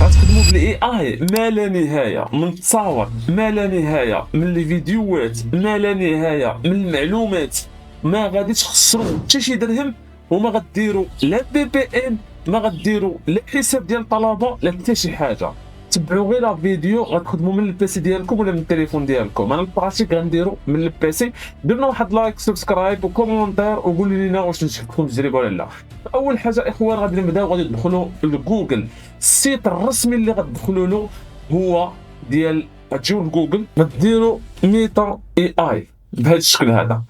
غتخدموا بالاي اي ما لا نهايه من التصاور، ما لا نهايه من الفيديوهات، ما لا نهايه من المعلومات. ما غاديش تخسروا حتى شي درهم، وما غديروا لا بي بي ان، ما غديروا لا حساب ديال الطلبه لا حتى شي حاجه. تبعوا غير لا فيديو، غتخدموا من البيسي ديالكم ولا من التليفون ديالكم. انا البراتيك غنديرو من البيسي. درنا واحد لايك سبسكرايب وكومونتير وقولوا لينا واش نجحكم التجربه ولا لا. اول حاجه اخوان غادي نبداو، غادي تدخلوا لجوجل. السيت الرسمي اللي غتدخلوا له هو ديال، غتجيو لجوجل غديروا ميتا اي اي بهذا الشكل هذا.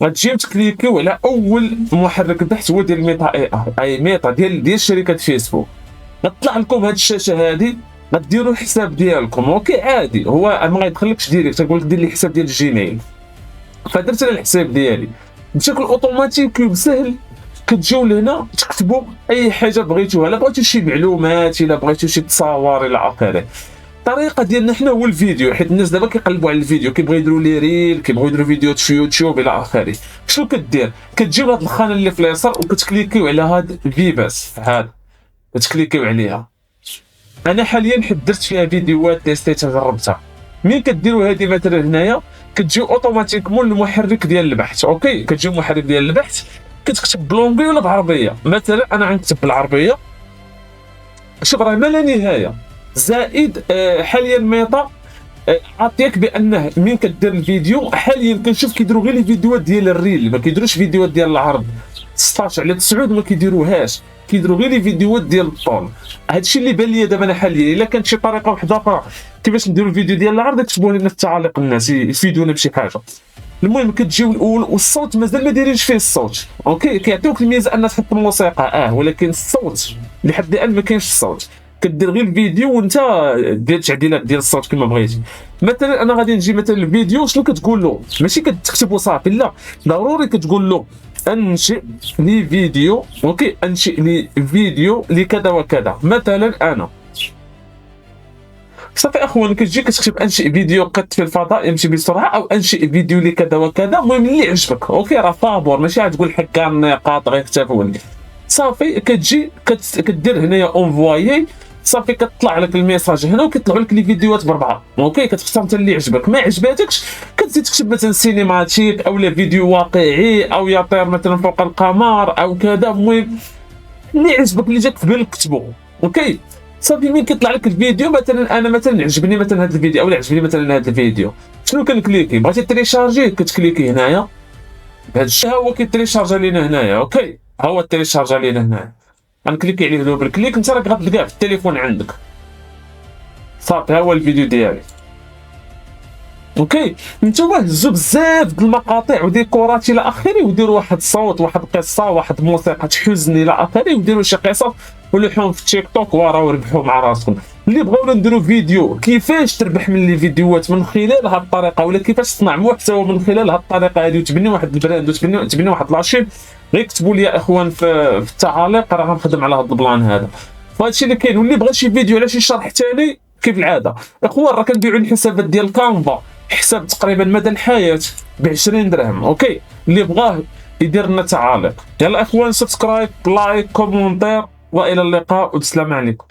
غتجيو تكليكيو على اول محرك بحث هو ديال ميتا اي اي، ميتا ديال شركه فيسبوك. غتطلع لكم هذه الشاشه هذه، غديروا الحساب ديالكم. اوكي عادي، هو ما غيدخلكش ديريكت، تقول لك دير لي حساب ديال الجيميل. فدرت انا الحساب ديالي بشكل اوتوماتيكي وسهل. كتجيو لهنا تكتبوا اي حاجه بغيتوها، الا بغيتو شي معلومات، الا بغيتو شي تصاور الى اخره. الطريقه ديالنا حنا هو الفيديو، حيت الناس دابا كيقلبوا على الفيديو، كيبغيو يديروا لي ريل، كيبغيو يديروا فيديوهات في يوتيوب الى اخره. شنو كدير؟ كتجيو لهاد الخانه اللي في اليسار وكتكليكيو على هاد فيباس، هاد كتكليكيو عليها. انا حاليا حيت درت فيها فيديوهات تيستيتها جربتها. مين كديروا هذه مثلا هنايا كتجيو اوتوماتيكمون المحرك ديال البحث. اوكي كتجيو المحرك ديال البحث، كتكتب بلونجلي ولا بعربيه. مثلا انا غنكتب بالعربيه. شوف راه ما لا نهايه زائد. حاليا ميتا عطيك بانه مين كدير الفيديو حاليا كنشوف كيديروا غير الفيديوهات ديال الريل، ما كيديروش فيديوهات ديال العرض. 16 على 9 ما كيديروهاش، كيديروا غير الفيديوهات ديال الطول. هادشي اللي بان لي دابا انا حاليا. الا كانت شي طريقه واحده اخرى كيفاش نديروا الفيديو ديال العرض كتبوها لنا في التعاليق، الناس يفيدونا بشي حاجه. المهم كتجيو الاول، والصوت مازال ما دايرينش فيه الصوت. اوكي كيعطيوك الميزه ان تحط الموسيقى ولكن الصوت لحد الان ما كاينش الصوت. كدير غير الفيديو وانت دير التعديلات ديال الصوت كما بغيتي. مثلا انا غادي نجي مثلا الفيديو، شنو كتقول له؟ ماشي كتكتب وصافي، لا ضروري كتقول له انشئ لي فيديو. اوكي انشئ لي فيديو لكذا وكذا. مثلا انا صافي اخوان كتجي كتكتب انشئ فيديو قط في الفضاء يمشي بسرعه، او انشئ فيديو لكذا وكذا. المهم اللي عجبك. اوكي راه فابور، ماشي غتقول حكا النقاط غير كتبوا لي. صافي كتجي كدير هنايا اونفوايي. صافي كطلع لك الميساج هنا وكيطلعوا لك لي فيديوهات بربعه. اوكي كتختار انت اللي عجبك. ما عجباتكش كتزيد تكتب مثلا سينيماتيك او لا فيديو واقعي او يطير مثلا فوق القمر او كذا. المهم اللي عجبك اللي جاك في بالك كتبو. اوكي صافي مين كيطلع لك الفيديو. مثلا انا مثلا عجبني مثلا هذا الفيديو او عجبني مثلا هذا الفيديو، شنو كنكليكي؟ بغيتي تريشارجيه كتكليكي هنايا بهذا الشيء، ها هو كيتريشارجا لينا هنايا. اوكي ها هو تريشارجا لينا هنايا. غنكليكي عليه دوبل كليك، انت راك غتلقاه في التليفون عندك. صافي ها هو الفيديو ديالي. اوكي نتوما هزوا بزاف د المقاطع وديكورات الى اخره، وديروا واحد الصوت، واحد قصه، واحد موسيقى حزن الى اخره، وديروا شي قصص ولوحوهم في تيك توك وراه وربحوا مع راسكم. اللي بغاونا نديروا فيديو كيفاش تربح من لي فيديوهات من خلال هذه الطريقه، ولا كيفاش تصنع محتوى من خلال هذه الطريقه هذه وتبني واحد البراند وتبني واحد لاشين، غير كتبوا لي يا اخوان في التعاليق، راه غنخدم على هذا البلان هذا. فهذا الشيء اللي كاين. واللي بغى شي فيديو على شي شرح ثاني كيف العاده اخوان راه كنبيعوا الحسابات ديال كانفا، حساب تقريبا مدى الحياه ب 20 درهم. اوكي اللي بغاه يدير لنا تعاليق. يلا اخوان سبسكرايب لايك كومونتير والى اللقاء والسلام عليكم.